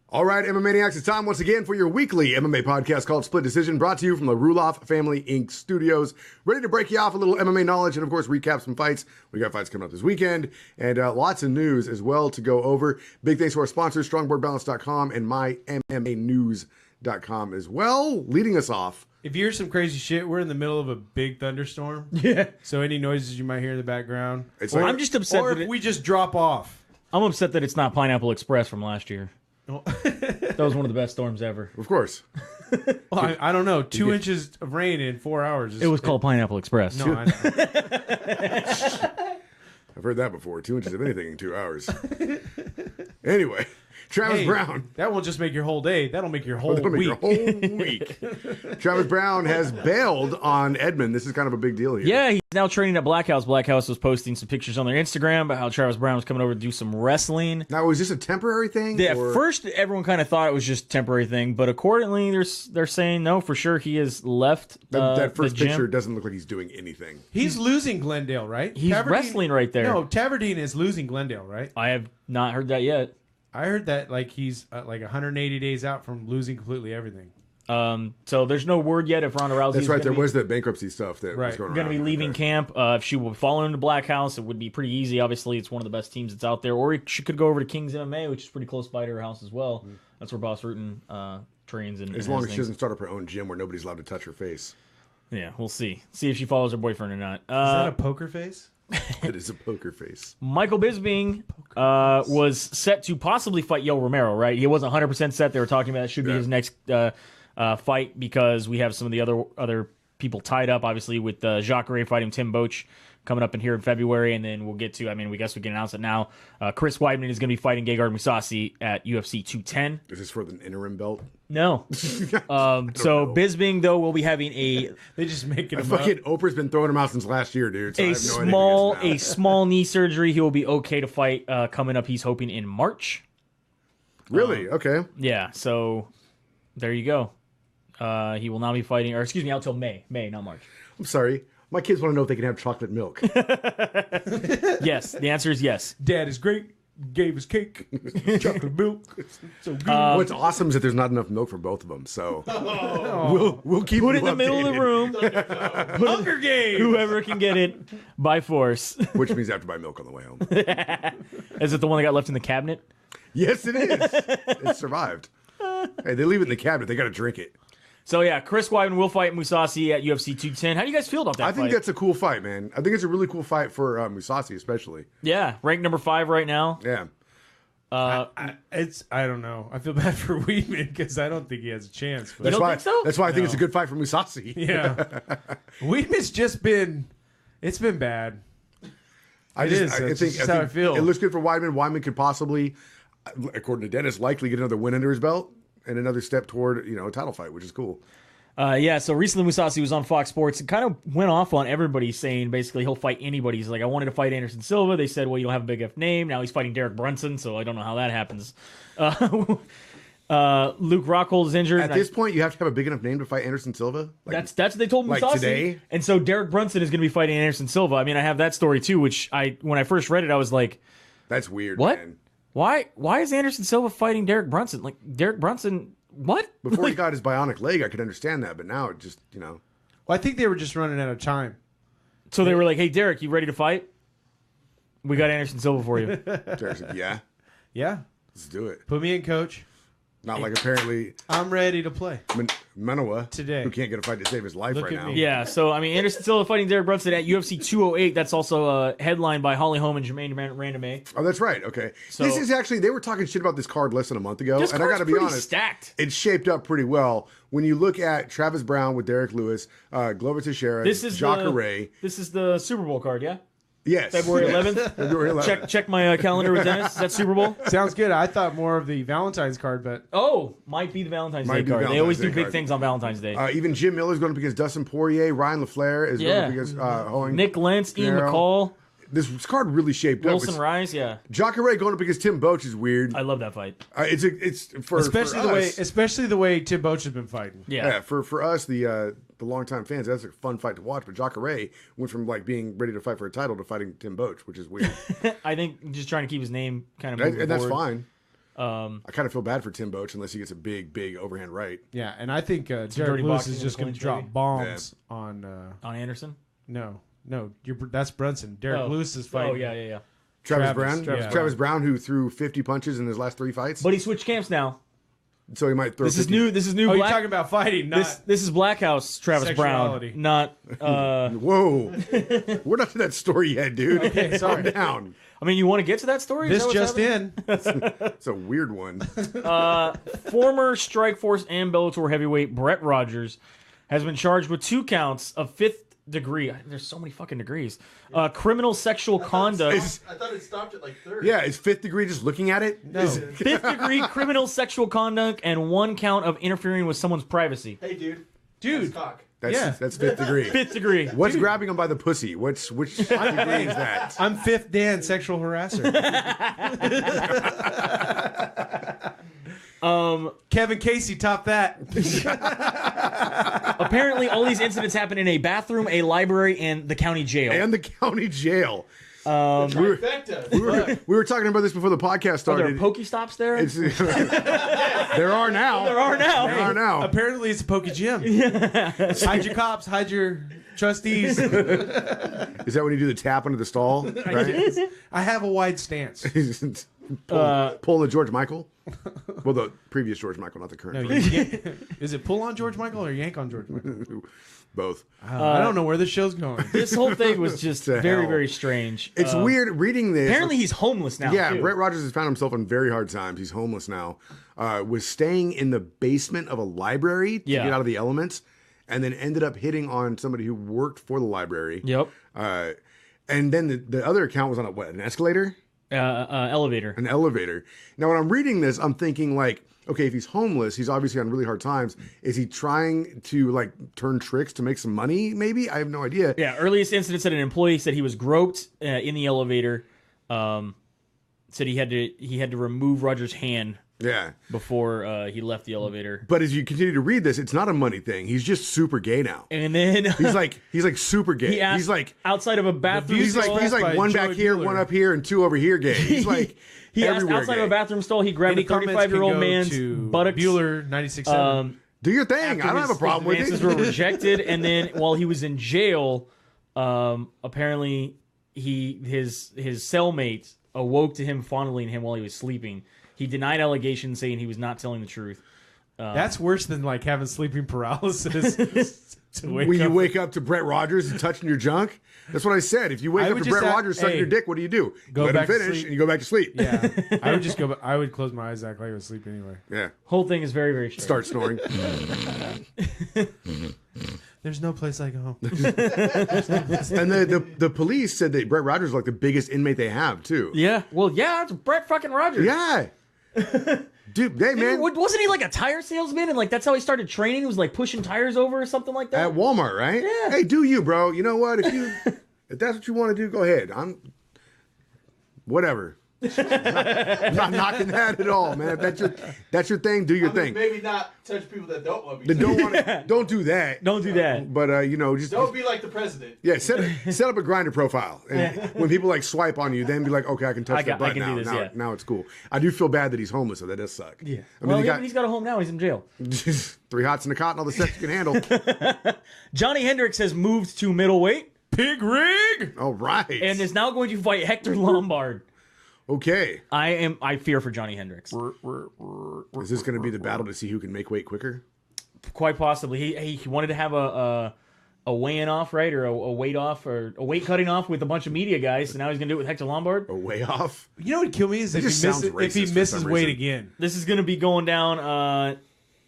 All right, MMA Maniacs, it's time once again for your weekly MMA podcast called Split Decision, brought to you from the Ruloff Family Inc. studios. Ready to break you off a little MMA knowledge and, of course, recap some fights. We got fights coming up this weekend and lots of news as well to go over. Big thanks to our sponsors, StrongboardBalance.com and MyMMAnews.com as well. Leading us off. If you hear some crazy shit, we're in the middle of a big thunderstorm. Yeah. So any noises you might hear in the background. I'm just upset that we just drop off. I'm upset that it's not Pineapple Express from last year. That was one of the best storms ever. Of course. Well, I don't know. 2 inches of rain in 4 hours. It was called Pineapple Express. No, I know. I've heard that before. 2 inches of anything in 2 hours. Anyway, Travis Brown. That won't just make your whole day. That'll make your whole That'll make week. your whole week. Travis Brown has bailed on Edmond. This is kind of a big deal here. Yeah, he's now training at Blackhouse. Blackhouse was posting some pictures on their Instagram about how Travis Brown was coming over to do some wrestling. Now, was this a temporary thing? At first, everyone kind of thought it was just a temporary thing, but accordingly, they're saying no, for sure he has left that first the gym. picture doesn't look like he's doing anything. He's losing Glendale, right? He's wrestling right there. No, Taverdine is losing Glendale, right? I have not heard that yet. I heard that like he's like 180 days out from losing completely everything. So there's no word yet if Ronda Rousey. That's right. There was the bankruptcy stuff that was going on. Going to be leaving camp. If she will fall into Blackhouse, it would be pretty easy. Obviously, it's one of the best teams that's out there. Or she could go over to King's MMA, which is pretty close by to her house as well. That's where Boss Rutan trains. As long as she doesn't start up her own gym where nobody's allowed to touch her face. Yeah, we'll see. See if she follows her boyfriend or not. Is that a poker face? It is a poker face. Michael Bisping was set to possibly fight Yo Romero, right? He wasn't 100% set. They were talking about it should be his next fight because we have some of the other people tied up, obviously, with Jacare fighting Tim Boetsch coming up in here in February, and then we'll get to, we guess we can announce it now. Chris Weidman is going to be fighting Gegard Moussasi at UFC 210. Is this for the interim belt? No. So Bisping, though, will be having a... They just make it fucking Oprah's been throwing him out since last year, dude. So a small knee surgery. He will be okay to fight coming up, he's hoping, in March. Really? Okay. Yeah, so there you go. He will now be fighting, or excuse me, out till May. May, not March. I'm sorry. My kids want to know if they can have chocolate milk. Yes, the answer is yes. Dad is great. Gave us cake, chocolate milk. So good. What's awesome is that there's not enough milk for both of them, so we'll keep Put it you in the middle of the updated. room. Hunger Games. Whoever can get it by force. Which means I have to buy milk on the way home. Is it the one that got left in the cabinet? Yes, it is. It survived. Hey, they leave it in the cabinet. They got to drink it. So yeah, Chris Weidman will fight Moussasi at UFC 210. How do you guys feel about that fight? I think that's a cool fight, man. I think it's a really cool fight for Moussasi, especially. Yeah, ranked number 5 right now. Yeah. I don't know. I feel bad for Weidman because I don't think he has a chance. But You don't think so? That's why I think it's a good fight for Moussasi. yeah, Weidman's just been. It's been bad. I think how I feel. It looks good for Weidman. Weidman could possibly, according to Dennis, likely get another win under his belt and another step toward a title fight, which is cool. Yeah, so recently Moussasi was on Fox Sports and kind of went off on everybody saying basically he'll fight anybody. He's like, I wanted to fight Anderson Silva. They said, well, you don't have a big enough name. Now he's fighting Derek Brunson, so I don't know how that happens. Luke Rockhold is injured. At this point, you have to have a big enough name to fight Anderson Silva? That's what they told Moussasi. Like today? And so Derek Brunson is going to be fighting Anderson Silva. I mean, I have that story too, which when I first read it, I was like... That's weird, what? Man. Why is Anderson Silva fighting Derek Brunson? Like, Derek Brunson... What? Before he got his bionic leg, I could understand that, but now it just, Well, I think they were just running out of time. So they were like, hey, Derek, you ready to fight? We got Anderson Silva for you. Derek's like, yeah. Yeah. Let's do it. Put me in, coach. Not like apparently I'm ready to play. Manoa today, who can't get a fight to save his life right now. Yeah, so Anderson Silva fighting Derek Brunson at UFC 208. That's also headlined by Holly Holm and Jermaine Randamé. Oh, that's right. Okay, so, this is actually they were talking shit about this card less than a month ago, and I got to be honest, stacked. It's shaped up pretty well when you look at Travis Brown with Derek Lewis, Glover Teixeira, Jacare. This is the Super Bowl card, yeah. Yes. February 11th. February 11th. Check my calendar with Dennis. Is that Super Bowl? Sounds good. I thought more of the Valentine's card, but might be the Valentine's Day card. They always do big things on Valentine's Day. Even Jim Miller's going to against Dustin Poirier. Ryan LaFleur is going to against Nick Lentz, Ian McCall. This card really shaped up. Wilson Rice, yeah. Jacare going up against Tim Boetsch is weird. I love that fight. It's for especially for the way Tim Boetsch has been fighting. Yeah, for us the longtime fans, that's a fun fight to watch. But Jacare went from being ready to fight for a title to fighting Tim Boetsch, which is weird. I think just trying to keep his name kind of moving and that's forward. fine. I kind of feel bad for Tim Boach unless he gets a big overhand right. Yeah, and I think Derek dirty Lewis boxing is just going to clinch, drop maybe. bombs on. On Anderson? No, that's Brunson. Derek Lewis is fighting. Oh, yeah. Travis Brown? Travis Travis Brown, who threw 50 punches in his last 3 fights. But he switched camps now. So he might throw This is 50. new. This is new. Oh, you're Black. talking about fighting, not This is Blackhouse. Travis Sexuality. Brown, not. Whoa. We're not to that story yet, dude. Okay, sorry. Calm down. I mean, you want to get to that story? Is this that what's just happening? in. It's a weird one. Former Strikeforce and Bellator heavyweight Brett Rogers has been charged with 2 counts of 5th degree. There's so many fucking degrees. Criminal sexual conduct. I thought it stopped at like 3rd. Yeah, is 5th degree just looking at it? No. 5th degree criminal sexual conduct and 1 count of interfering with someone's privacy. Hey, dude. Dude. That's cock. That's 5th degree. 5th degree. What's grabbing him by the pussy? Which degree is that? I'm Fifth Dan, sexual harasser. Kevin Casey, top that. Apparently, all these incidents happen in a bathroom, a library, and the county jail. And the county jail. Trifecta. We were talking about this before the podcast Are there started. Pokestops there? There are now. There are now. There are now. Apparently, it's a pokey gym. Hide your cops, hide your trustees. Is that when you do the tap under the stall? Right? I have a wide stance. Pull the George Michael. Well, the previous George Michael, not the current. No, George. is it pull on George Michael or yank on George Michael? Both. I don't know where this show's going. This whole thing was just To very, hell. very strange. It's weird reading this. Apparently, he's homeless now. Yeah, too. Brett Rogers has found himself in very hard times. He's homeless now. Was staying in the basement of a library to get out of the elements, and then ended up hitting on somebody who worked for the library. Yep. And then the other account was on an escalator? Elevator. An elevator. Now, when I'm reading this, I'm thinking like, okay, if he's homeless, he's obviously on really hard times. Is he trying to like turn tricks to make some money? Maybe I have no idea. Yeah. Earliest incident said an employee said he was groped in the elevator. Said he had to remove Roger's hand Yeah. before he left the elevator. But as you continue to read this, it's not a money thing. He's just super gay now. And then He's like super gay. he asked He's like outside of a bathroom. he's stall, like by one Joey back here, Bueller. one up here, and 2 over here gay. He's like he asked everywhere outside gay. of a bathroom stall. He grabbed Any a comments 35-year-old can go man's to buttocks. Bueller 96.7. Do your thing. I don't have a problem with His it. advances were rejected, and then while he was in jail, apparently his cellmate awoke to him fondling him while he was sleeping. He denied allegations, saying he was not telling the truth. That's worse than like having sleeping paralysis. to wake When you up. wake up to Brett Rogers and touching your junk, that's what I said. If you wake I up would to just Brett act- Rogers sucking hey, your dick, what do? go Let him back to finish, sleep. and you go back to sleep. Yeah, I would just go. I would close my eyes, act like I was asleep anyway. Yeah. Whole thing is very, very strange. Start snoring. There's no place like home. And the police said that Brett Rogers is like the biggest inmate they have too. Yeah. Well, yeah, it's Brett fucking Rogers. Yeah. Dude, hey man. Wasn't he like a tire salesman? And like that's how he started training? He was like pushing tires over or something like that? At Walmart, right? Yeah. Hey, do you, bro? You know what? If that's what you want to do, go ahead. Whatever. I'm not knocking that at all, man. If that's your thing, do your thing. Maybe not touch people that don't want to be. Don't do that. Don't do that. But just Don't be like the president. yeah, set up a grinder profile, and when people like swipe on you, then be like, okay, I can touch that I button can now. do this, yeah. Now it's cool. I do feel bad that he's homeless, so that does suck. Yeah. I mean, He's got a home now. He's in jail. 3 hots in a cot and all the sex you can handle. Johnny Hendricks has moved to middleweight Pig rig. All right. and is now going to fight Hector Lombard. Okay. I fear for Johnny Hendricks. Is this going to be the battle to see who can make weight quicker? Quite possibly. He wanted to have a weigh-in off, right? Or a weight off or a weight cutting off with a bunch of media guys. So now he's going to do it with Hector Lombard. A way off? You know what would kill me is if he just sounds misses, racist for some weight reason. again. This is going to be going down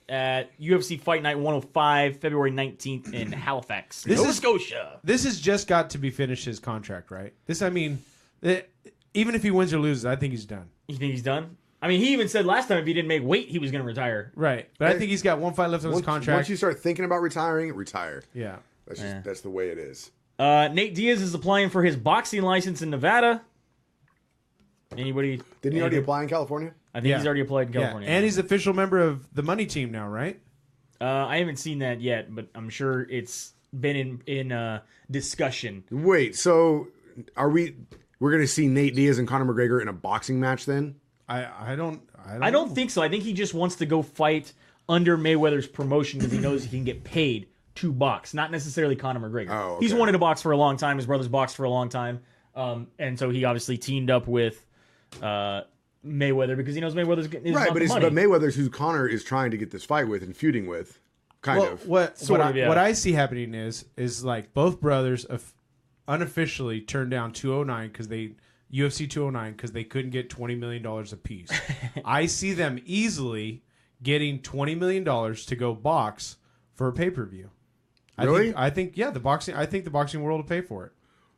at UFC Fight Night 105, February 19th in Halifax, Nova Scotia. This has just got to be finished his contract, right? Even if he wins or loses, I think he's done. You think he's done? I mean, he even said last time if he didn't make weight, he was going to retire. Right. But I think he's got one fight left on his contract. Once you start thinking about retiring, retire. Yeah. That's the way it is. Nate Diaz is applying for his boxing license in Nevada. Anybody? Didn't he already apply in California? I think he's already applied in California. And he's official member of the money team now, right? I haven't seen that yet, but I'm sure it's been in discussion. Wait, so we're going to see Nate Diaz and Conor McGregor in a boxing match then? I don't I don't think so. I think he just wants to go fight under Mayweather's promotion because he knows he can get paid to box, not necessarily Conor McGregor. Oh, okay. He's wanted to box for a long time. His brother's boxed for a long time. And so he obviously teamed up with Mayweather because he knows Mayweather's is Right, not but the it's money. but Mayweather's who Conor is trying to get this fight with and feuding with, kind of. What Sort of, yeah. what I see happening is like both brothers unofficially turned down 209 because they UFC 209 because they couldn't get $20 million apiece. I see them easily getting $20 million to go box for a pay-per-view. Really? I think the boxing world will pay for it.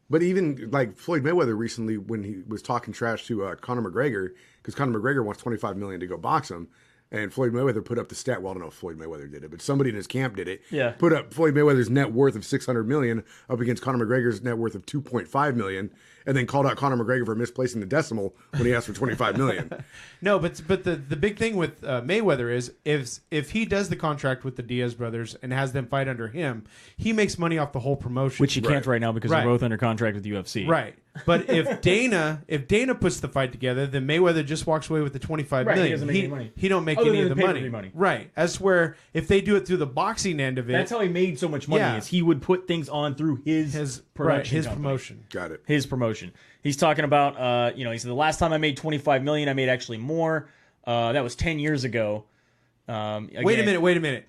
But even like Floyd Mayweather recently, when he was talking trash to Conor McGregor, because Conor McGregor wants $25 million to go box him, and Floyd Mayweather put up the stat. Well, I don't know if Floyd Mayweather did it, but somebody in his camp did it. Yeah. Put up Floyd Mayweather's net worth of $600 million up against Conor McGregor's net worth of $2.5 million, and then called out Conor McGregor for misplacing the decimal when he asked for $25 million. No, but the big thing with Mayweather is if he does the contract with the Diaz brothers and has them fight under him, he makes money off the whole promotion. Which he can't right now because Right. they're both under contract with the UFC. Right. But if Dana puts the fight together, then Mayweather just walks away with the $25 Right, he million. doesn't make any money. He don't make Other any than of the the pay-per-view money. money. Right. As where if they do it through the boxing end of it, That's how he made so much money. Yeah. Is he would put things on through his production, his company. promotion. Got it. His promotion. He's talking about, he said the last time I made $25 million, I made actually more. That was 10 years ago. Wait a minute.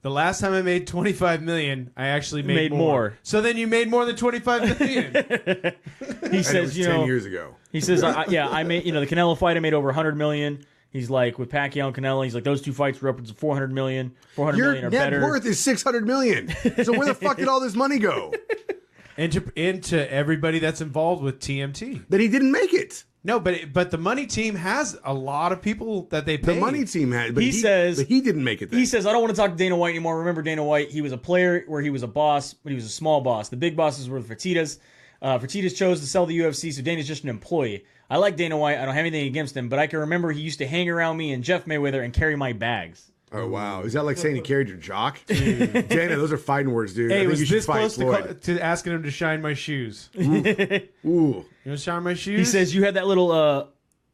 The last time I made $25 million, I actually made more. So then you made more than $25 million. He And it says, was 10 years years. ago. He says, I made, the Canelo fight, I made over $100 million. He's like, with Pacquiao and Canelo, he's like, those two fights were upwards of $400 million. $400 Your million or net better. worth is $600 million. So where the fuck did all this money go? into everybody that's involved with TMT. That he didn't make it. No, but the money team has a lot of people that they pay. The money team had, but He says- but he didn't make it. Then. He says, I don't want to talk to Dana White anymore. Remember Dana White, he was a player where he was a boss, but he was a small boss. The big bosses were the Fertittas. Fertittas chose to sell the UFC, so Dana's just an employee. I like Dana White. I don't have anything against him, but I can remember he used to hang around me and Jeff Mayweather and carry my bags. Oh wow, is that like saying he carried your jock? Dana, those are fighting words, dude. I Hey, it think was you should this fight close Floyd. to asking him to shine my shoes. Ooh, You want to shine my shoes? He says, you had that little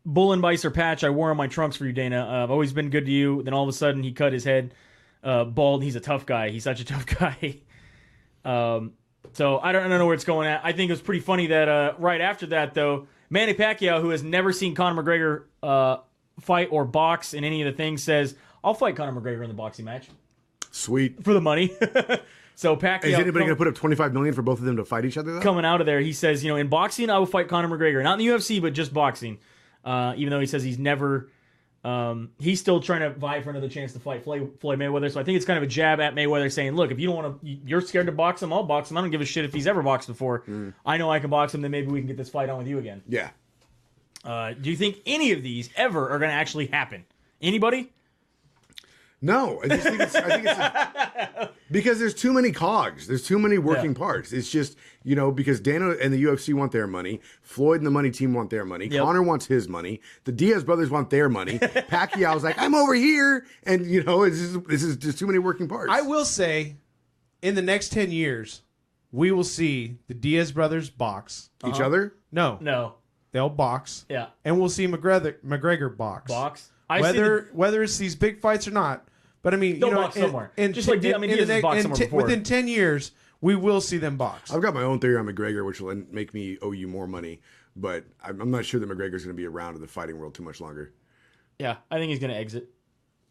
Bullenbeiser patch I wore on my trunks for you, Dana. I've always been good to you. Then all of a sudden, he cut his head bald. He's a tough guy. He's such a tough guy. So I don't know where it's going at. I think it was pretty funny that right after that, though, Manny Pacquiao, who has never seen Conor McGregor fight or box in any of the things, says, I'll fight Conor McGregor in the boxing match sweet. for the money. So Pacquiao... Is anybody going to put up $25 million for both of them to fight each other? Though? coming out of there, he says, in boxing, I will fight Conor McGregor. Not in the UFC, but just boxing. Even though he says he's never... he's still trying to vie for another chance to fight Floyd Mayweather. So I think it's kind of a jab at Mayweather saying, look, if you don't want to... You're scared to box him, I'll box him. I don't give a shit if he's ever boxed before. I know I can box him, then maybe we can get this fight on with you again. Yeah. Do you think any of these ever are going to actually happen? Anybody? No, I just think it's because there's too many cogs. There's too many working parts. It's just, because Dana and the UFC want their money. Floyd and the money team want their money. Yep. Conor wants his money. The Diaz brothers want their money. Pacquiao's like, I'm over here. And, this is just too many working parts. I will say, in the next 10 years, we will see the Diaz brothers box. Each other? No. They'll box. Yeah. And we'll see McGregor box. Box? Whether it's these big fights or not. But I mean, They'll box somewhere. Just like Diaz has boxed somewhere before. Within 10 years, we will see them box. I've got my own theory on McGregor, which will make me owe you more money. But I'm not sure that McGregor's going to be around in the fighting world too much longer. Yeah, I think he's going to exit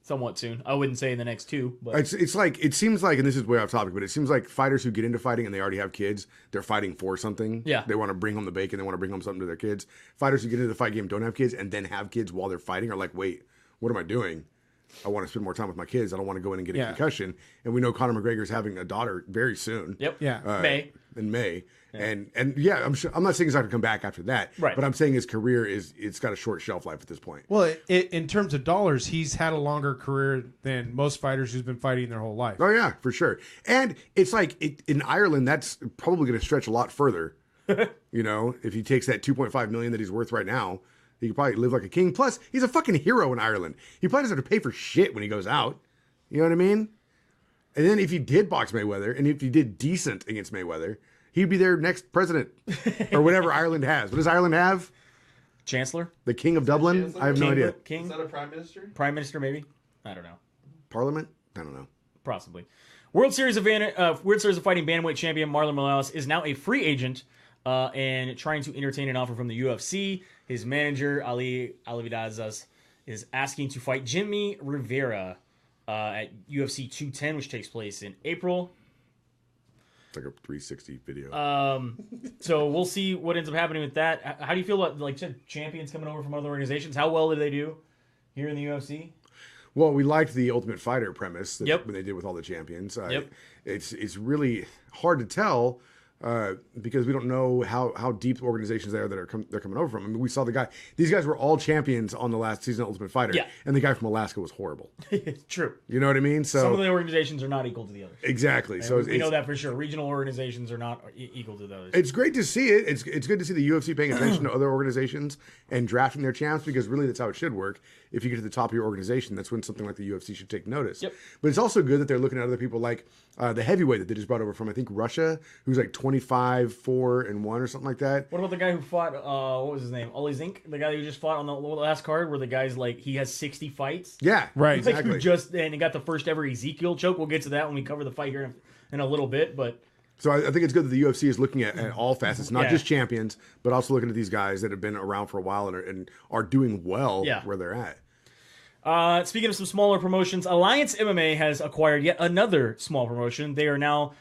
somewhat soon. I wouldn't say in the next 2, but It's like, it seems like, and this is way off topic, but it seems like fighters who get into fighting and they already have kids, they're fighting for something. Yeah. They want to bring home the bacon. They want to bring home something to their kids. Fighters who get into the fight game don't have kids and then have kids while they're fighting are like, wait, what am I doing? I want to spend more time with my kids. I don't want to go in and get a concussion. And we know Conor McGregor's having a daughter very soon. Yep. Yeah. May. In May. Yeah. And yeah, I'm not saying he's not going to come back after that. Right. But I'm saying his career it's got a short shelf life at this point. Well, in terms of dollars, he's had a longer career than most fighters who's been fighting their whole life. Oh yeah, for sure. And it's like in Ireland, that's probably going to stretch a lot further. If he takes that 2.5 million that he's worth right now, he could probably live like a king. Plus, he's a fucking hero in Ireland. He probably doesn't have to pay for shit when he goes out. You know what I mean? And then if he did box Mayweather, and if he did decent against Mayweather, he'd be their next president or whatever Ireland has. What does Ireland have? Chancellor? The King of Dublin? Chancellor? I have no King? idea. King? Is that a prime minister? Prime Minister, maybe? I don't know. Parliament? I don't know. Possibly. World Series of Fighting bantamweight champion Marlon Moraes is now a free agent and trying to entertain an offer from the UFC. His manager, Ali Alividazas, is asking to fight Jimmy Rivera at UFC 210, which takes place in April. It's like a 360 video. So we'll see what ends up happening with that. How do you feel about champions coming over from other organizations? How well did they do here in the UFC? Well, we liked the Ultimate Fighter premise that when they did with all the champions. Yep. It's really hard to tell because we don't know how deep the organizations there that they're coming over from. I mean, we saw these guys were all champions on the last season of Ultimate Fighter, and the guy from Alaska was horrible. True. You know what I mean? So some of the organizations are not equal to the others. Exactly. And so we know that for sure. Regional organizations are not equal to those. It's great to see it. It's good to see the UFC paying attention to other organizations and drafting their champs because really that's how it should work. If you get to the top of your organization, that's when something like the UFC should take notice. Yep. But it's also good that they're looking at other people like the heavyweight that they just brought over from, I think, Russia, who's like 25-4-1 or something like that. What about the guy who fought, what was his name? Oli Zink? The guy who just fought on the last card where the guy's like, he has 60 fights? Yeah, Right. Like exactly. and he got the first ever Ezekiel choke. We'll get to that when we cover the fight here in a little bit, but... So I think it's good that the UFC is looking at all facets, not Yeah. just champions, but also looking at these guys that have been around for a while and are doing well where they're at. Speaking of some smaller promotions, Alliance MMA has acquired yet another small promotion. They are now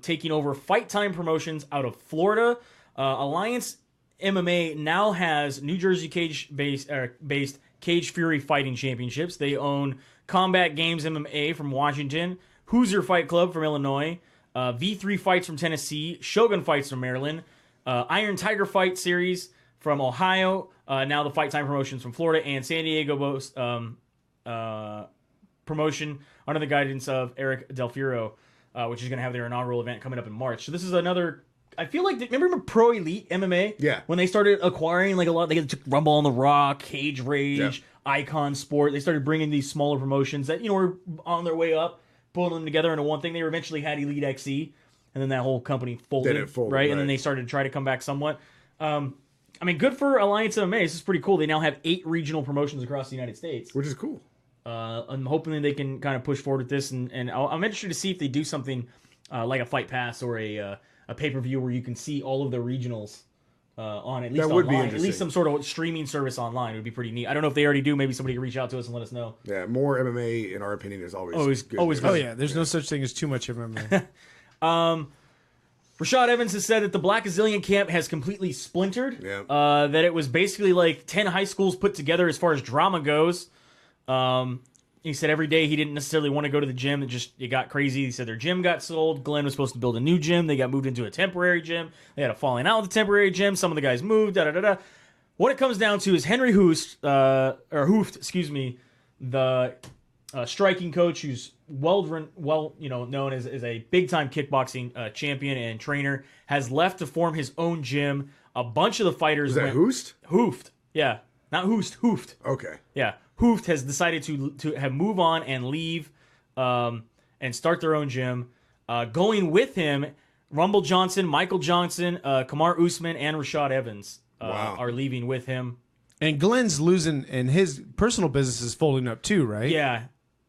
taking over Fight Time Promotions out of Florida. Alliance MMA now has New Jersey based Cage Fury Fighting Championships. They own Combat Games MMA from Washington, Hoosier Fight Club from Illinois, V3 Fights from Tennessee, Shogun Fights from Maryland, Iron Tiger Fight Series from Ohio, now the Fight Time Promotions from Florida, and San Diego promotion under the guidance of Eric Del Fiero, which is going to have their inaugural event coming up in March. So this is another... I feel like... Remember Pro Elite MMA? Yeah. When they started acquiring like a lot... They took Rumble on the Rock, Cage Rage, Yeah. Icon Sport. They started bringing these smaller promotions that, were on their way up, pulling them together into one thing. They eventually had Elite XC, and then that whole company folded, Then it folded, right? And right. then they started to try to come back somewhat. I mean, good for Alliance MMA. This is pretty cool. They now have 8 regional promotions across the United States. Which is cool. I'm hoping that they can kind of push forward with this, and I'm interested to see if they do something like a Fight Pass or a pay-per-view where you can see all of the regionals on at least That would be online. At interesting. least some sort of streaming service online. It would be pretty neat. I don't know if they already do. Maybe somebody can reach out to us and let us know. Yeah, more MMA, in our opinion, is always good. always good. Oh yeah, there's no such thing as too much MMA. Rashad Evans has said that the Blackzilian camp has completely splintered. Yeah. That it was basically like 10 high schools put together as far as drama goes. He said every day he didn't necessarily want to go to the gym. It got crazy. He said their gym got sold. Glenn was supposed to build a new gym. They got moved into a temporary gym. They had a falling out with the temporary gym. Some of the guys moved. What it comes down to is Henry Hooft, the striking coach who's known as a big time kickboxing champion and trainer, has left to form his own gym. A bunch of the fighters Is that Hoost? Hooft, yeah, not Hoost, Hooft. Okay. Yeah, Hooft has decided to have move on and leave, and start their own gym. Going with him, Rumble Johnson, Michael Johnson, Kamar Usman, and Rashad Evans are leaving with him. And Glenn's losing, and his personal business is folding up too, right?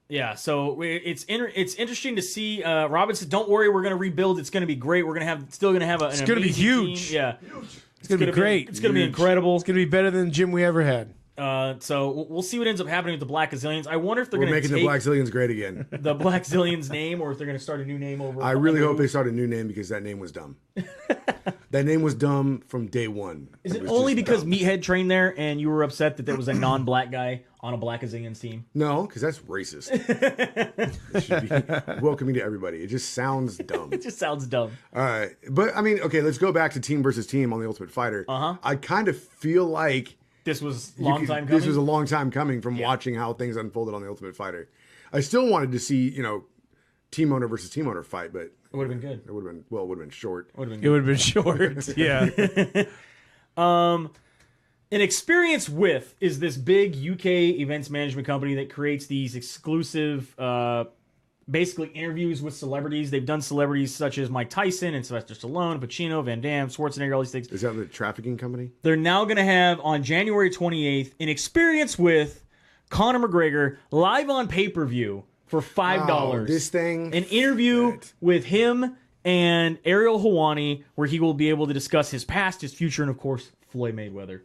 Yeah. So it's interesting to see. Robin said, "Don't worry, we're going to rebuild. It's going to be great. We're going to have It's going to be huge. Team. Yeah, It's going to be great. It's going to be incredible. It's going to be better than the gym we ever had. So we'll see what ends up happening with the Blackzilians. I wonder if they're We're going to making take the Blackzilians great again. the Blackzilians name, or if they're going to start a new name over. I really hope they start a new name because that name was dumb. That name was dumb from day one. Is it was only just because dumb. Meathead trained there and you were upset that there was a non-black guy on a Blackzilians team? No, because that's racist. It should be welcoming to everybody. It just sounds dumb. It just sounds dumb. All right. But, I mean, okay, let's go back to team versus team on The Ultimate Fighter. Uh-huh. I kind of feel like This was long time coming. this was a long time coming from watching how things unfolded on The Ultimate Fighter. I still wanted to see, team owner versus team owner fight, but It would have been good. it would have been short. It would have It been would have been short. Yeah. good. An Experience With is this big UK events management company that creates these exclusive basically interviews with celebrities. They've done celebrities such as Mike Tyson and Sylvester Stallone, Pacino, Van Damme, Schwarzenegger, all these things. Is that the trafficking company? They're now going to have on January 28th an experience with Conor McGregor live on pay-per-view for $5. Oh, this thing. An interview with him and Ariel Helwani where he will be able to discuss his past, his future, and of course, Floyd Mayweather.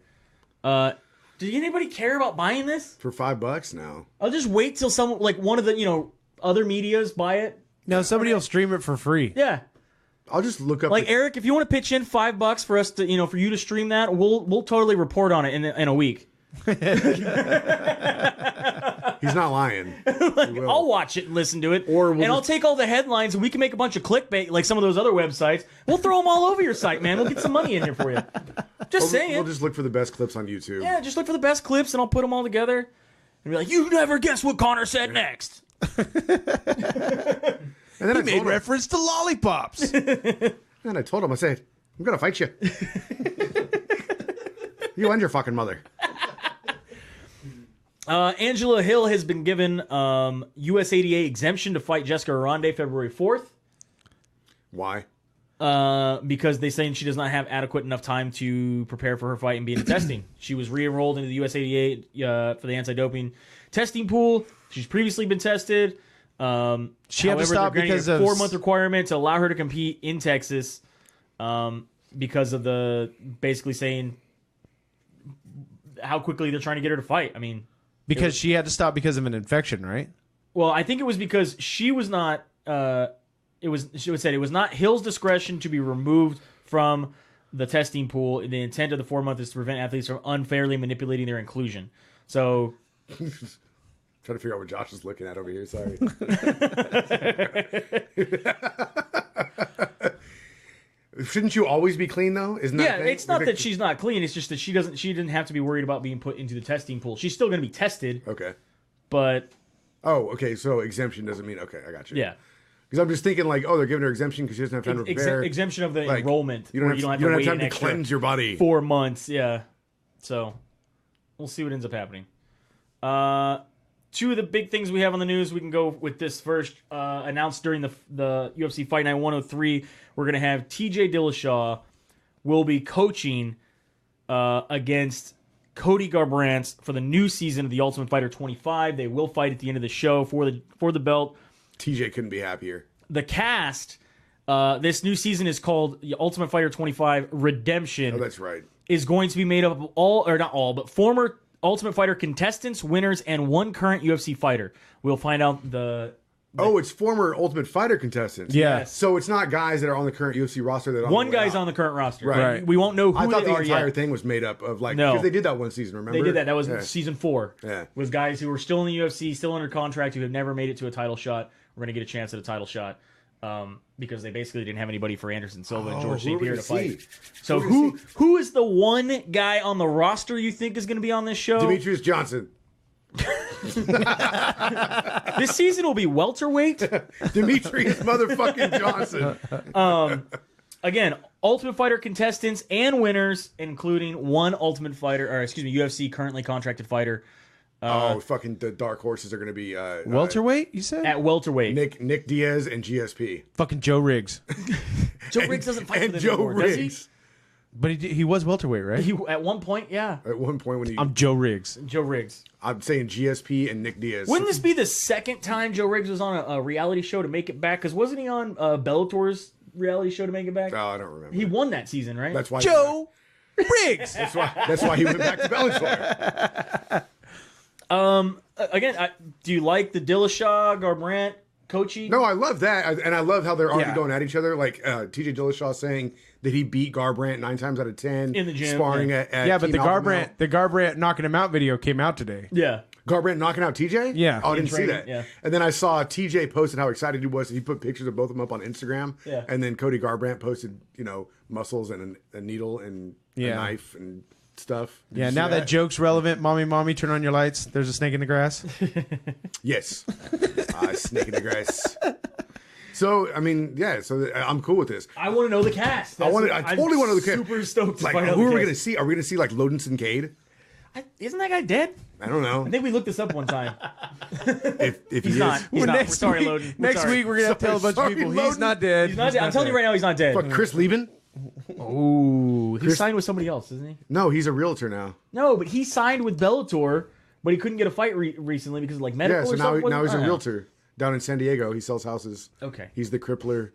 Did anybody care about buying this? For $5 now. I'll just wait till someone, like one of the, other medias buy it. No, somebody will stream it for free. Yeah. I'll just look up. Like Eric, if you want to pitch in $5 for us to, for you to stream that, we'll totally report on it in a week. He's not lying. I'll watch it and listen to it, Or I'll take all the headlines and we can make a bunch of clickbait like some of those other websites. We'll throw them all over your site, man. We'll get some money in here for you. Just saying. We'll just look for the best clips on YouTube. Yeah, just look for the best clips and I'll put them all together and be like, you never guess what Connor said next. And then He made reference to lollipops. And I told him, I said, I'm going to fight you. You and your fucking mother. Angela Hill has been given US 88 exemption to fight Jessica Aronde February 4th. Why? Because they saying she does not have adequate enough time to prepare for her fight and be in testing. She was re-enrolled into the US 88 for the anti-doping testing pool. She's previously been tested. She had to stop because a of 4-month requirement to allow her to compete in Texas because of the basically saying how quickly they're trying to get her to fight. I mean, because she had to stop because of an infection, right? well, I think it was because she was not. She said it was not Hill's discretion to be removed from the testing pool. The intent of the 4 months is to prevent athletes from unfairly manipulating their inclusion. So, Trying to figure out what Josh is looking at over here. Sorry. Shouldn't you always be clean though? Isn't that? yeah, the thing? it's not that she's not clean. It's just that she didn't have to be worried about being put into the testing pool. She's still going to be tested, Okay. but Oh, okay. So exemption doesn't mean okay. I got you. yeah. Because I'm just thinking like, oh, they're giving her exemption because she doesn't have time to prepare. Exemption of the Like, enrollment. You don't where have, you don't have to wait time an to extra cleanse your body. 4 months. Yeah. So we'll see what ends up happening. Two of the big things we have on the news, we can go with this first. Announced during the UFC Fight Night 103, we're going to have TJ Dillashaw will be coaching against Cody Garbrandt for the new season of the Ultimate Fighter 25. They will fight at the end of the show for the belt. TJ couldn't be happier. The cast, this new season is called the Ultimate Fighter 25 Redemption. Oh, that's right. Is going to be made up of not all, but former Ultimate Fighter contestants, winners, and one current UFC fighter. We'll find out Oh, it's former Ultimate Fighter contestants. Yeah. Yes. So it's not guys that are on the current UFC roster that are one guy's on the current roster. Right. We won't know who I thought they the are entire yet. thing was made up of like No. because they did that one season. Remember? They did that. That was Yeah. season 4. Yeah. Was guys who were still in the UFC, still under contract, who have never made it to a title shot. We're going to get a chance at a title shot because they basically didn't have anybody for Anderson Silva and George who are St. we Pierre to gonna fight. see? So who is the one guy on the roster you think is going to be on this show? Demetrius Johnson. This season will be welterweight. Demetrius motherfucking Johnson. Again, Ultimate Fighter contestants and winners, including one UFC currently contracted fighter Fucking the dark horses are going to be Welterweight, you said? at welterweight. Nick Diaz and GSP. Fucking Joe Riggs. Joe Riggs doesn't fight And for them Joe anymore, does Riggs. But he was welterweight, right? he? At one point, yeah. At one point when I'm Joe Riggs. Joe Riggs. I'm saying GSP and Nick Diaz. Wouldn't this be the second time Joe Riggs was on a reality show to make it back? Because wasn't he on Bellator's reality show to make it back? Oh, I don't remember. He won that season, right? That's why. Joe Riggs. That's why he went back to Bellator. Again, do you like the Dillashaw, Garbrandt, coaching? No, I love that, and I love how they're already Yeah. going at each other. Like TJ Dillashaw saying that he beat Garbrandt 9 times out of 10 In the gym, sparring yeah. at Yeah, but Team Alpha Male. the Garbrandt knocking him out video came out today. Yeah. Garbrandt knocking out TJ? Yeah. Oh, I didn't see training, that. yeah. And then I saw TJ posted how excited he was. He put pictures of both of them up on Instagram. Yeah. And then Cody Garbrandt posted, muscles and a needle and a Yeah. knife and stuff. Did Yeah, you see now that joke's relevant, mommy, turn on your lights. There's a snake in the grass. Yes. Snake in the grass. So, I mean, yeah, so I'm cool with this. I want to know the cast. I totally want to know the cast. Super stoked to Like, find out who the are we cast. going to see? Are we going to see, like, Loden Kincaid? Isn't that guy dead? I don't know. I think we looked this up one time. If he He's is. not. He's not. We're Next sorry, week, Loden. next week we're gonna have to tell a bunch of Sorry, people Loden. he's not dead. He's not dead. I'm telling you right now, he's not dead. Fuck, Chris Lieben? Ooh, he signed with somebody else, isn't he? No, he's a realtor now. No, but he signed with Bellator, but he couldn't get a fight recently because of like medical. Yeah, so or now, something. now he's a I don't know. realtor down in San Diego. He sells houses. Okay. He's the crippler.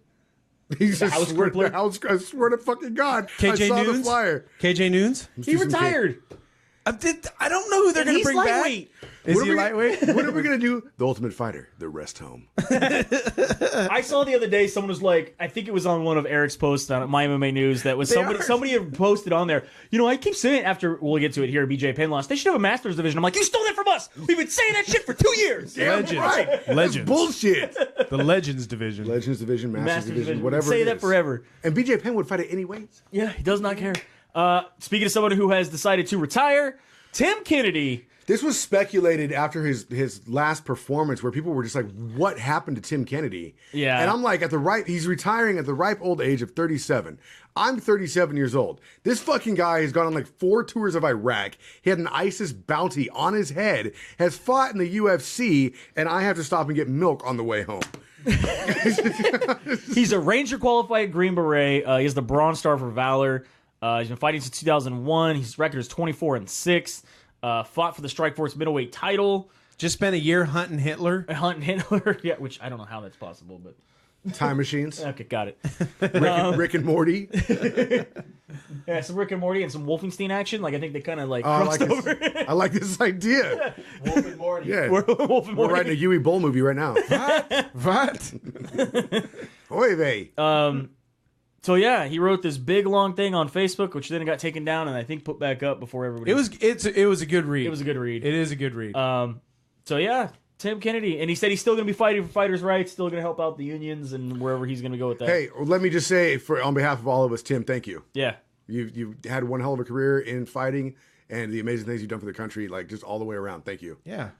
He's The house crippler? I swear to fucking God. I KJ saw the Nunes? flyer. KJ Nunes? He retired. I don't know who they're going to He's bring lightweight. back. Is What he are we- lightweight? What are we going to do? The Ultimate Fighter, the rest home. I saw the other day someone was like, I think it was on one of Eric's posts on My MMA News that was somebody had posted on there. You know, I keep saying after we'll get to it here, BJ Penn lost. They should have a Masters division. I'm like, you stole that from us. We've been saying that shit for 2 years. Legends. Right. Legends. Bullshit. The Legends division. Legends Division, Masters Division, whatever. Say it that is. forever. And BJ Penn would fight at any weight. Yeah, he does not care. Speaking of someone who has decided to retire, Tim Kennedy. This was speculated after his last performance where people were just like, what happened to Tim Kennedy? Yeah. And I'm like, he's retiring at the ripe old age of 37. I'm 37 years old. This fucking guy has gone on like 4 tours of Iraq. He had an ISIS bounty on his head, has fought in the UFC, and I have to stop and get milk on the way home. He's a Ranger qualified Green Beret. He has the Bronze Star for Valor. He's been fighting since 2001. His record is 24-6. Fought for the Strikeforce middleweight title. Just spent a year hunting Hitler. Hunting Hitler. Yeah, which I don't know how that's possible, but Time machines. okay, got it. Rick and Morty. Yeah, some Rick and Morty and some Wolfenstein action. Like I think they kind of like Oh, I crossed like over. this. I like this idea. Wolf and Morty. Yeah. Wolf and We're Morty. writing a Yui Bowl movie right now. What? Oy vey. So yeah, he wrote this big long thing on Facebook, which then got taken down and I think put back up before everybody. It was a good read. It was a good read. It is a good read. So yeah, Tim Kennedy, and he said he's still going to be fighting for fighters' rights, still going to help out the unions and wherever he's going to go with that. Hey, let me just say, on behalf of all of us, Tim, thank you. Yeah. You had one hell of a career in fighting and the amazing things you've done for the country, like just all the way around. Thank you. yeah.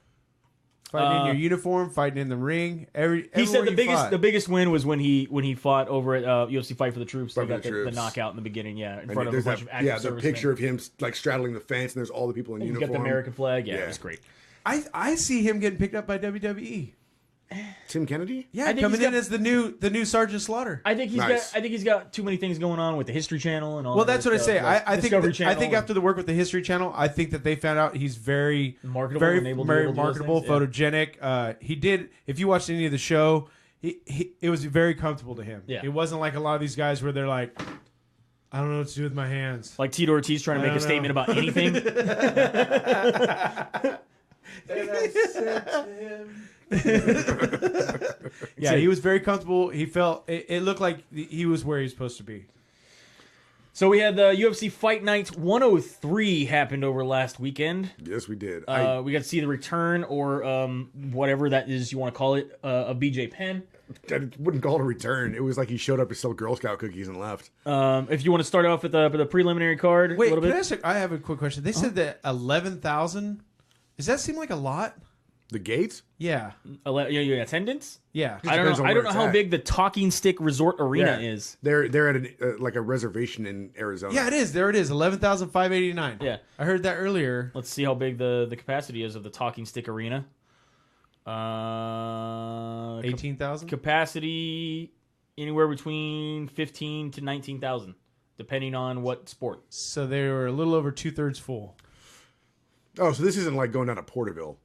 Fighting in your uniform, fighting in the ring. He said everywhere the biggest win was when he fought over at UFC Fight for the Troops. They Fight for got the the Troops. knockout in the beginning, yeah, in And front of a there's bunch of active the servicemen. picture of him like straddling the fence, and there's all the people in He's uniform. got the American flag. Yeah, Yeah. it was great. I see him getting picked up by WWE. Tim Kennedy? Yeah, I think coming he's in as the new Sergeant Slaughter. I think Nice. he's got too many things going on with the History Channel and all. Well, that that's what I stuff, say. like I think Discovery I Channel think and- after the work with the History Channel, I think that they found out he's very Marketable very and able to very do those marketable, things, yeah. photogenic. He did. If you watched any of the show, it was very comfortable to him. Yeah. It wasn't like a lot of these guys where they're like, I don't know what to do with my hands. like Tito Ortiz trying to I make a don't statement know. about anything. And I said to him, Yeah, he was very comfortable. He felt it looked like he was where he was supposed to be. So we had the UFC Fight Night 103 happened over last weekend. Yes, we did. We got to see the return or whatever that is you want to call it of BJ Penn. I wouldn't call it a return. It was like he showed up to sell Girl Scout cookies and left. If you want to start off with the preliminary card Wait, a little can I bit. ask I have a quick question. They said that 11,000. Does that seem like a lot? The gates? Yeah. Your attendance? Yeah. I don't depends know. on I where don't know it's how at. big the Talking Stick Resort Arena is. They're at like a reservation in Arizona. Yeah, it is. There it is. 11,589. Yeah. I heard that earlier. Let's see how big the capacity is of the Talking Stick Arena. 18,000. Capacity anywhere between 15 to 19,000, depending on what sport. So they were a little over 2/3 full. Oh, so this isn't like going down to Porterville.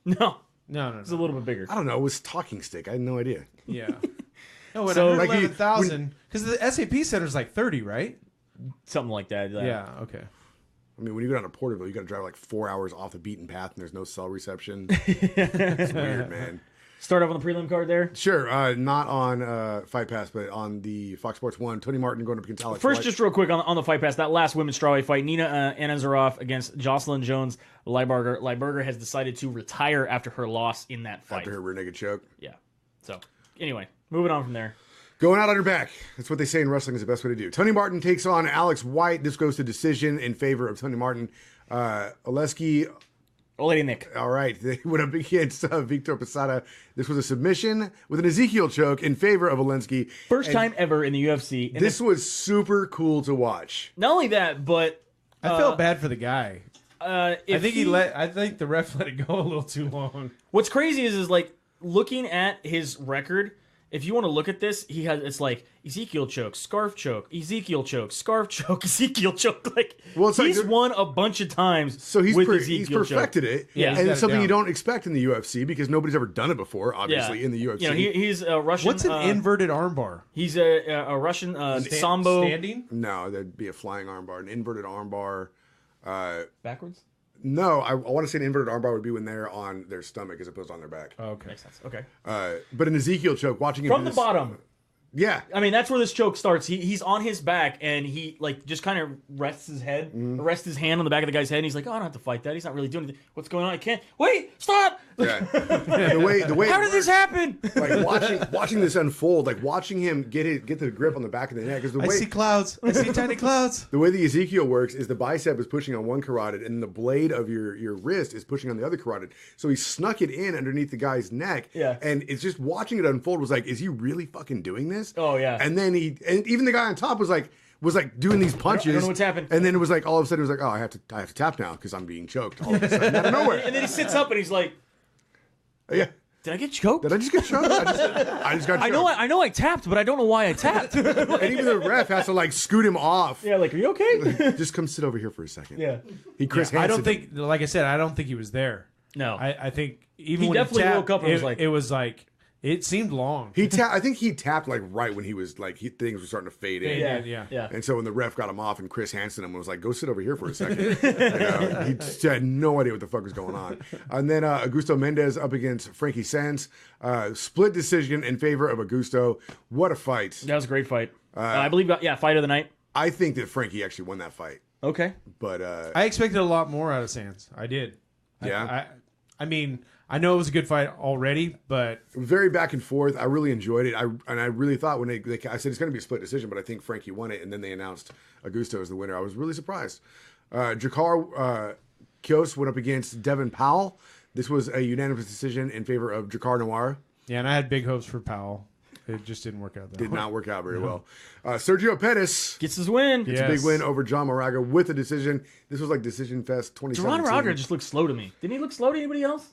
No, No. it's a little bit bigger. I don't know. It was Talking Stick. I had no idea. Yeah. No, when So, I heard like, 11,000, because the SAP Center's like 30, right? Something like that. Yeah. Okay. I mean, when you go down to Porterville, you got to drive like 4 hours off the beaten path, and there's no cell reception. It's weird, man. Start off on the prelim card there. Sure, not on Fight Pass, but on the Fox Sports 1. Tony Martin going to Alex First, White. just real quick on the Fight Pass, that last women's strawweight fight, Nina Anazarov against Jocelyn Jones Leiberger. Leiberger has decided to retire after her loss in that fight. after her rear naked choke. Yeah. So, anyway, moving on from there. Going out on her back. That's what they say in wrestling is the best way to do. Tony Martin takes on Alex White. This goes to decision in favor of Tony Martin. Oleski, Lady Nick. all right. They went up against Victor Posada. This was a submission with an Ezekiel choke in favor of Oleski. First time ever in the UFC. And This was super cool to watch. not only that, but I felt bad for the guy. I think the ref let it go a little too long. What's crazy is like looking at his record. If you want to look at this, it's like Ezekiel choke, scarf choke, Ezekiel choke, scarf choke, Ezekiel choke. Like he's won a bunch of times. So he's Ezekiel perfected choke. it, Yeah, and it's something you don't expect in the UFC because nobody's ever done it before. Obviously, in the UFC, you know, he's a Russian. What's an inverted armbar? He's a Russian sambo. Standing? No, that'd be a flying armbar, an inverted armbar. Backwards. No, I want to say an inverted armbar would be when they're on their stomach as opposed to on their back. Oh, okay. Makes sense. Okay. But an Ezekiel choke, watching him From the bottom. Yeah. I mean, that's where this choke starts. He's on his back, and he like just kind of rests his head, rests his hand on the back of the guy's head, and he's like, "Oh, I don't have to fight that. He's not really doing anything. What's going on? I can't. Wait, stop! Yeah. the way How did this happen?" Like watching this unfold, like watching him get the grip on the back of the neck, because I see clouds. I see tiny clouds. The way the Ezekiel works is the bicep is pushing on one carotid, and the blade of your wrist is pushing on the other carotid. So he snuck it in underneath the guy's neck. Yeah. And it's just watching it unfold was like, is he really fucking doing this? Oh, yeah. And then even the guy on top was like doing these punches. I don't know what's happened. And then it was like all of a sudden it was like, oh, I have to tap now because I'm being choked all of a sudden out of nowhere. And then he sits up and he's like, Yeah. "Did I get choked? Did I just get choked? I just got choked. I know I tapped, but I don't know why I tapped." And even the ref has to like scoot him off. Yeah, like, are you okay? Just come sit over here for a second. Yeah. I don't think, like I said, I don't think he was there. No. I think even He when definitely he tapped, woke up and was like, it seemed long. I think he tapped like right when he was like things were starting to fade in. Yeah. And so when the ref got him off and Chris Hansen him was like, "Go sit over here for a second." He just had no idea what the fuck was going on. And then Augusto Mendez up against Frankie Sanz, split decision in favor of Augusto. What a fight! that was a great fight. I believe, fight of the night. I think that Frankie actually won that fight, Okay. but I expected a lot more out of Sands. I did. Yeah. I mean, I know it was a good fight already, but very back and forth. I really enjoyed it. I really thought when I said it's going to be a split decision, but I think Frankie won it, and then they announced Augusto as the winner. I was really surprised. Jakar Kios went up against Devin Powell. This was a unanimous decision in favor of Jakar Noir. yeah, and I had big hopes for Powell. It just didn't work out that Did way. not work out very well. Sergio Pettis Gets his win. gets a big win over John Moraga with a decision. This was like Decision Fest 2017. Jerron Roger just looked slow to me. Didn't he look slow to anybody else?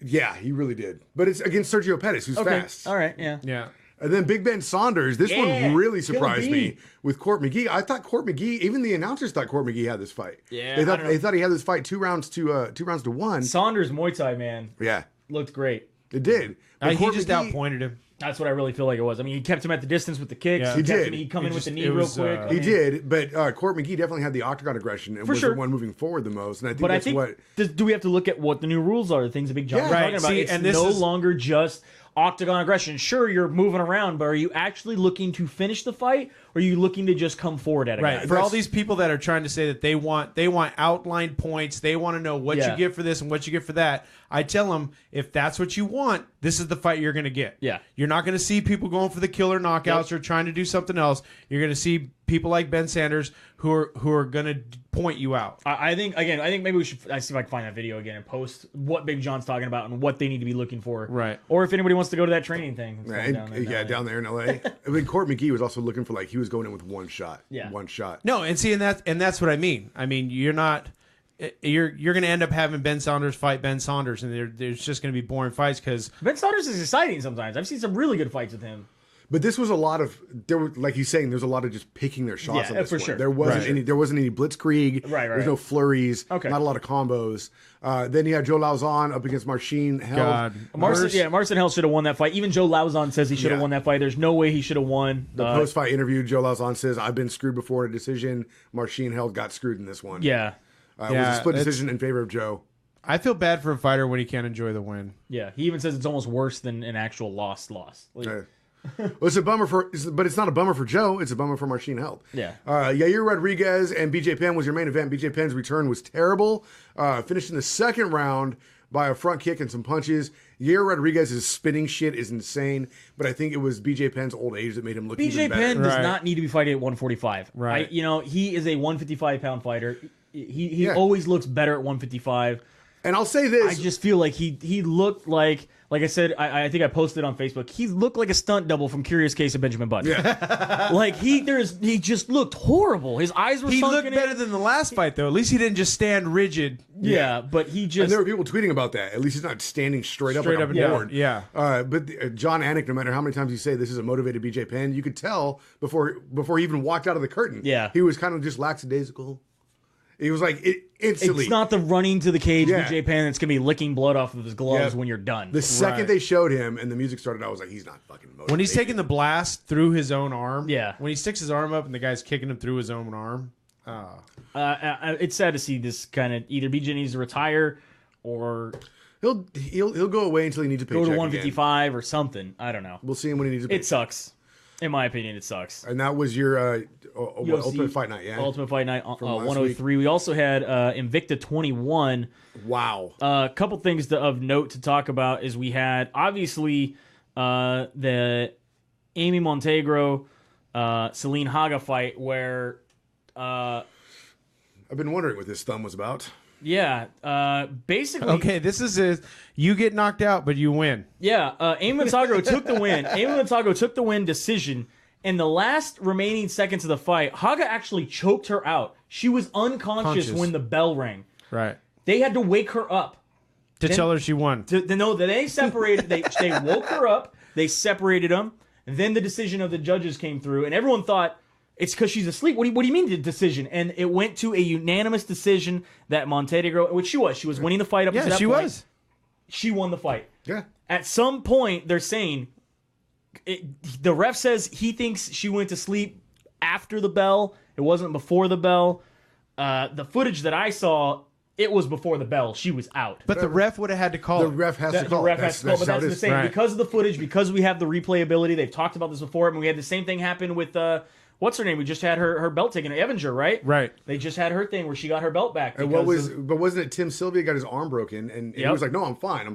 Yeah, he really did. But it's against Sergio Pettis, who's fast. All right. Yeah. Yeah. And then Big Ben Saunders. This Yeah, one really Killer surprised me B. with Court McGee. I thought Court McGee, even the announcers thought Court McGee had this fight. Yeah, they I thought don't know. they thought he had this fight 2 rounds to 1. Saunders Muay Thai, man, Yeah, looked great. it did. But He Court just McGee- outpointed him. That's what I really feel like it was. I mean, he kept him at the distance with the kicks. Yeah. He kept did. him- He'd come in with the knee it real was, quick. He did, but Court McGee definitely had the octagon aggression and was sure. the one moving forward the most. And I think But that's I think, what. do we have to look at what the new rules are? The things that Big John's Yeah. talking Right. about. See, It's and this no is- longer just octagon aggression. Sure, you're moving around, but are you actually looking to finish the fight, or are you looking to just come forward at a Right. guy? For all these people that are trying to say that they want outlined points, they want to know what Yeah. you get for this and what you get for that. I tell them, if that's what you want, this is the fight you're going to get. Yeah. You're not going to see people going for the killer knockouts or trying to do something else. You're going to see people like Ben Sanders who are going to point you out. I think maybe we should. I see if I can find that video again and post what Big John's talking about and what they need to be looking for. Right. Or if anybody wants to go to that training thing. It's And, going down there in LA. I mean, Court McGee was also looking for he was going in with one shot. Yeah. One shot. No, and see, and that's what I mean. I mean, you're not. You're going to end up having Ben Saunders fight Ben Saunders, and there's just going to be boring fights because Ben Saunders is exciting sometimes. I've seen some really good fights with him. But this was a lot of like he's saying, there's a lot of just picking their shots Yeah, on this for one. sure. There wasn't Right. any. There wasn't any blitzkrieg. Right. There's no flurries. Okay. Not a lot of combos. Then you had Joe Lauzon up against Marcin Held. God. Marcin Hell should have won that fight. Even Joe Lauzon says he should have Yeah. won that fight. There's no way he should have won. The post-fight interview, Joe Lauzon says, "I've been screwed before in a decision. Marcin Held got screwed in this one. Yeah. It was Yeah, a split it's- decision in favor of Joe. I feel bad for a fighter when he can't enjoy the win. Yeah. He even says it's almost worse than an actual loss. Like, Well, it's a bummer but it's not a bummer for Joe. It's a bummer for Marcin Held. Yeah. Yair Rodriguez and BJ Penn was your main event. BJ Penn's return was terrible. Finished in the second round by a front kick and some punches. Yair Rodriguez's spinning shit is insane, but I think it was BJ Penn's old age that made him look BJ even better. Penn does Right. not need to be fighting at 145. Right. He is a 155-pound fighter. He Yeah. always looks better at 155. And I'll say I this. just feel like he looked like I said, I think I posted on Facebook, he looked like a stunt double from Curious Case of Benjamin Button. Yeah. Like he just looked horrible. His eyes were He sunken looked in. better than the last fight, though. At least he didn't just stand rigid. Yeah, but he And just there were people tweeting about that. At least he's not standing straight up like a and down. board. Yeah. But John Anik, no matter how many times you say this is a motivated BJ Penn, you could tell before he even walked out of the curtain. Yeah. He was kind of just lackadaisical. He was like instantly. it's not the running to the cage Yeah. BJ Penn that's gonna be licking blood off of his gloves Yeah. when you're done. The second Right. they showed him and the music started, I was like, he's not fucking motivated. When he's taking the blast through his own arm. Yeah. When he sticks his arm up and the guy's kicking him through his own arm. It's sad to see this kind of either BJ needs to retire or he'll go away until he needs a paycheck go to again. 155 or something. I don't know. We'll see him when he needs a paycheck. It sucks. In my opinion, it sucks. And that was your UFC Ultimate Fight Night, yeah? Ultimate Fight Night last 103. We also had Invicta 21. Wow. A couple things of note to talk about is we had obviously the Amy Montenegro Celine Haga fight where I've been wondering what this thumb was about. basically Okay, this is you get knocked out, but you win. Amy Montenegro took the win. Amy Montenegro took the win decision. In the last remaining seconds of the fight, Haga actually choked her out. She was unconscious when the bell rang. Right. They had to wake her up. To tell her she won. To know that they separated. They woke her up. They separated them. And then the decision of the judges came through, and everyone thought it's because she's asleep. What do you mean the decision? And it went to a unanimous decision that Montenegro, which she was winning the fight up to that Yeah, she point. was. She won the fight. Yeah. At some point, they're saying the ref says he thinks she went to sleep after the bell. It wasn't before the bell. The footage that I saw, it was before the bell. She was out. But the ref would have had to call The it. ref has to The call. ref has to call, but how that's it the is. same. Right. Because of the footage, because we have the replayability, they've talked about this before. I mean, we had the same thing happen with, what's her name? We just had her belt taken, Evinger, right? Right. They just had her thing where she got her belt back. And but wasn't it Tim Sylvia got his arm broken and he Yep. was like, no, I'm fine.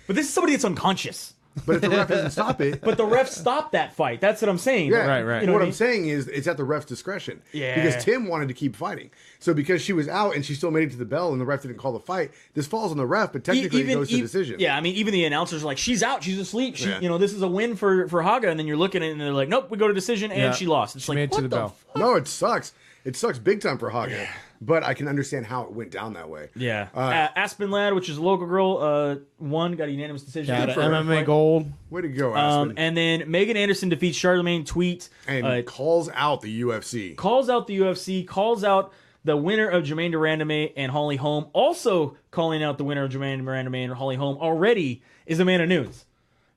But this is somebody that's unconscious. But if the ref doesn't stop it. But the ref stopped that fight. That's what I'm saying. Yeah, Right. You know what what I I'm mean? saying is it's at the ref's discretion. Yeah. Because Tim wanted to keep fighting. So because she was out and she still made it to the bell and the ref didn't call the fight, this falls on the ref, but technically it goes to decision. Yeah, I mean, even the announcers are like, she's out, she's asleep. Yeah. This is a win for Haga. And then you're looking at it and they're like, nope, we go to decision and Yeah. she lost. It's She like, made it to what the bell. fuck? No, it sucks. It sucks big time for Haga. But I can understand how it went down that way. Yeah. Aspen Ladd, which is a local girl, won, got a unanimous decision. Got Good an for her. MMA gold. Way to go, Aspen. And then Megan Anderson defeats Charlemagne Tweet. and calls out the UFC. Calls out the UFC, calls out the winner of Jermaine Durandame and Holly Holm. Also calling out the winner of Jermaine Durandame and Holly Holm already is Amanda Nunes.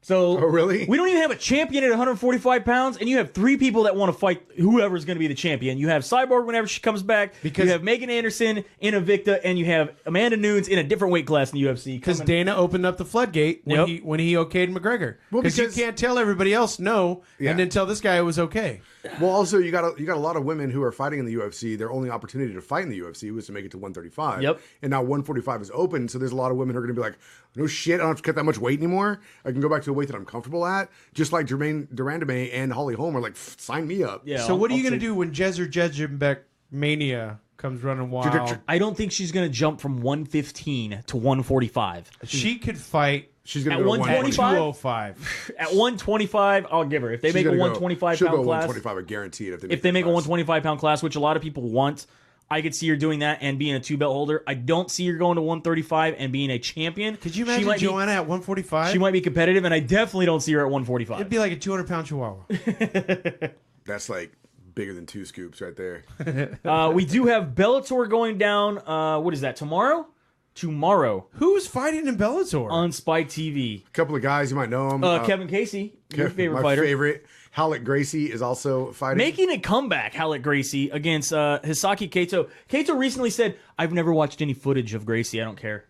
So Oh, really? we don't even have a champion at 145 pounds, and you have three people that want to fight whoever's going to be the champion. You have Cyborg whenever she comes back. Because- you have Megan Anderson in Invicta, and you have Amanda Nunes in a different weight class in the UFC. Because coming- Dana opened up the floodgate when Yep. when he okayed McGregor. Well, Because you because- can't tell everybody else no, Yeah. and then tell this guy it was okay. Well, also you got a lot of women who are fighting in the UFC. Their only opportunity to fight in the UFC was to make it to 135. Yep. And now 145 is open, so there's a lot of women who are going to be like, no shit, I don't have to cut that much weight anymore. I can go back to a weight that I'm comfortable at. Just like Jermaine Durandame and Holly Holm are like, sign me up. Yeah, So I'll- what are you I'll going to take- do when Jezer Jedrzejczyk mania comes running wild? I don't think she's going to jump from 115 to 145. She could fight She's going At to go 125? 205. At 125, I'll give her. If they make a 125 she'll pound go class, 125, I guarantee it. if they make a that class. 125 pound class, which a lot of people want, I could see her doing that and being a two belt holder. I don't see her going to 135 and being a champion. Could you She imagine might be- Joanna at 145? She might be competitive, and I definitely don't see her at 145. It'd be like a 200-pound chihuahua. That's like bigger than 2 scoops right there. We do have Bellator going down. What is that? Tomorrow? Tomorrow Who's fighting in Bellator? on Spike TV. A couple of guys, you might know them. Kevin Casey, your favorite my fighter. favorite. Halleck Gracie is also fighting. Making a comeback, Halleck Gracie against Hisaki Kato. Kato recently said, "I've never watched any footage of Gracie. I don't care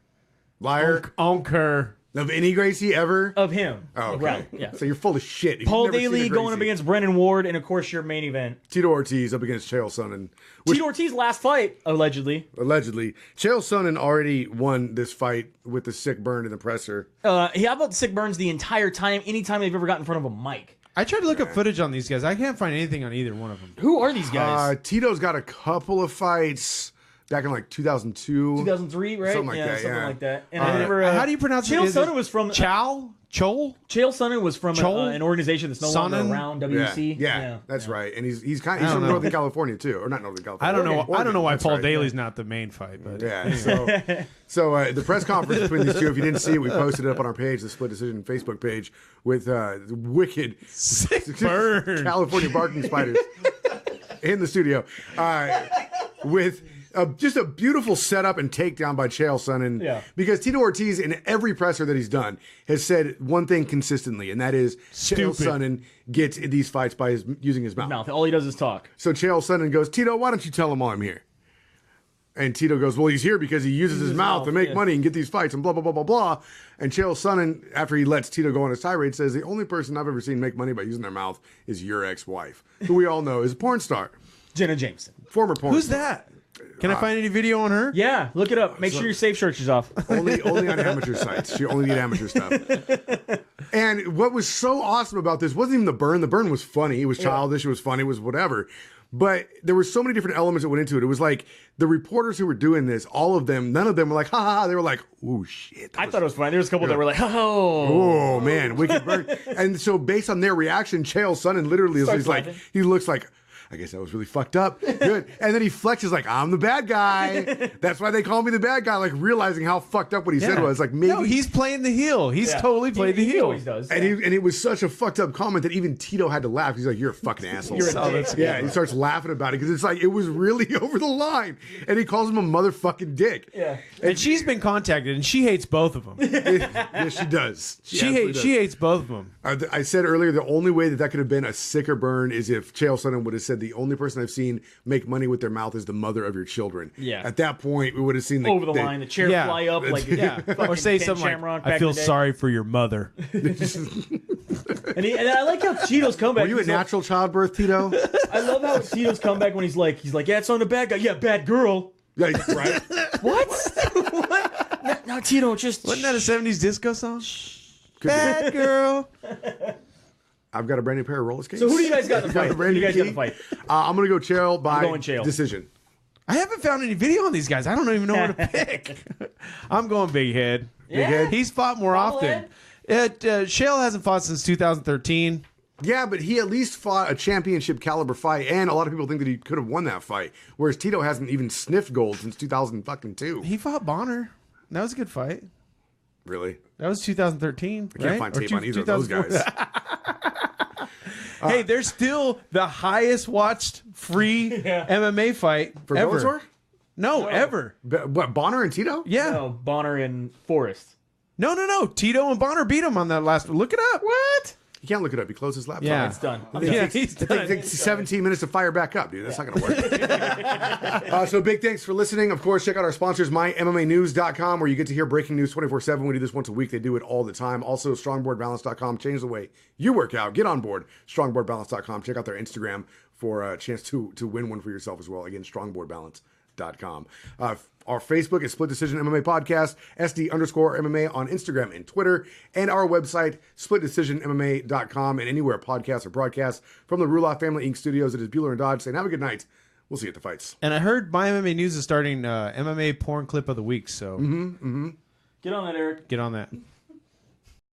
Liar. Onker. Of any Gracie ever? of him." Oh, okay. Right, yeah. So you're full of shit. You've Paul never seen a Daly going up Gracie. against Brennan Ward, and of course your main event. Tito Ortiz up against Chael Sonnen. Which, Tito Ortiz last fight, allegedly. allegedly. Chael Sonnen already won this fight with the sick burn in the presser. How about the sick burns the entire time, anytime they've ever got in front of a mic? I tried to look up footage on these guys. I can't find anything on either one of them. Who are these guys? Tito's got a couple of fights. back in like 2002. 2003, right? Something like yeah, that, something yeah. like that. And I remember. How do you pronounce it? Chael Is it Sonnen was from Chol? Chael Sonnen was from an organization that's no longer Sonnen? around, Yeah, WC. yeah, that's right. And he's from Northern California too, or not Northern California. I don't know. Oregon. I don't know why That's Paul right. Daly's not the main fight, but Yeah. So the press conference between these two, if you didn't see it, we posted it up on our page, the Split Decision Facebook page, with wicked burn. California barking spiders in the studio, with just a beautiful setup and takedown by Chael Sonnen. Yeah. Because Tito Ortiz, in every presser that he's done, has said one thing consistently, and that is Chael Sonnen gets these fights by using his mouth. All he does is talk. So Chael Sonnen goes, Tito, why don't you tell him why I'm here? And Tito goes, well, he's here because he uses his mouth to make money and get these fights and blah, blah, blah, blah, blah. And Chael Sonnen, after he lets Tito go on his tirade, says, the only person I've ever seen make money by using their mouth is your ex-wife, who we all know is a porn star. Jenna Jameson. Former porn Who's star. that? Can I find any video on her? Yeah, look it up. Make sure your safe search is off. Only on amateur sites. She only did amateur stuff. And what was so awesome about this wasn't even the burn. The burn was funny. It was childish. It was funny. It was whatever. But there were so many different elements that went into it. It was like the reporters who were doing this, all of them, none of them were like, ha ha ha. They were like, oh shit. I thought it was funny. There was a couple that were like, oh. Oh man, wicked burn. And so based on their reaction, Chael Sonnen literally is Starts like, laughing. he looks like, I guess that was really fucked up. Good. And then he flexes like, I'm the bad guy. That's why they call me the bad guy. Like realizing how fucked up what he said was. Like maybe No, he's playing the heel. He's totally played the He heel. always does. and it was such a fucked up comment that even Tito had to laugh. He's like, "You're a fucking asshole." You're a dick. Yeah, he starts laughing about it because it's like it was really over the line, and he calls him a motherfucking dick. Yeah. And she's been contacted, and she hates both of them. Yes, she does. She hates both of them. I said earlier the only way that could have been a sicker burn is if Chael Sonnen would have said the only person I've seen make money with their mouth is the mother of your children. Yeah. At that point, we would have seen Over the line, the chair fly up like Or say something like, I feel sorry for your mother. And I like how Tito's comeback. Were you at he's like- natural childbirth, Tito? I love how Tito's comeback when he's like, yeah, it's on the bad guy. Yeah, bad girl. Yeah, right. What? What? No, Tito, just. Wasn't that a 70s disco song? Could be. Bad girl. I've got a brand new pair of roller skates. So who do you guys got in the Got fight? a Who brand do you new guys got in key. the fight? I'm gonna go Chael by going Chael. decision. I haven't found any video on these guys. I don't even know where to pick. I'm going Big Head. Big Head? He's fought more often. Chael hasn't fought since 2013. Yeah, but he at least fought a championship caliber fight, and a lot of people think that he could have won that fight. Whereas Tito hasn't even sniffed gold since 2002. He fought Bonner. That was a good fight. Really? That was 2013. I can't find tape on either of those guys. Hey, they're still the highest watched free MMA fight For ever. Bellator? No, ever. What, Bonner and Tito? Yeah. No, Bonner and Forrest. No. Tito and Bonner beat him on that last one. Look it up. What? You can't look it up. He closed his laptop. Yeah. It's done. Yeah, he's It done. takes 17 minutes to fire back up, dude. That's not going to work. So big thanks for listening. Of course, check out our sponsors, mymmanews.com, where you get to hear breaking news 24/7. We do this once a week. They do it all the time. Also, strongboardbalance.com. Change the way you work out. Get on board. Strongboardbalance.com. Check out their Instagram for a chance to win one for yourself as well. Again, strongboardbalance.com. Our Facebook is Split Decision MMA Podcast, SD_MMA on Instagram and Twitter, and our website, splitdecisionmma.com, and anywhere podcasts are broadcast from the Ruloff Family Inc. studios. It is Bueller and Dodge saying, have a good night. We'll see you at the fights. And I heard My MMA News is starting MMA porn clip of the week, so Get on that, Eric. get on that.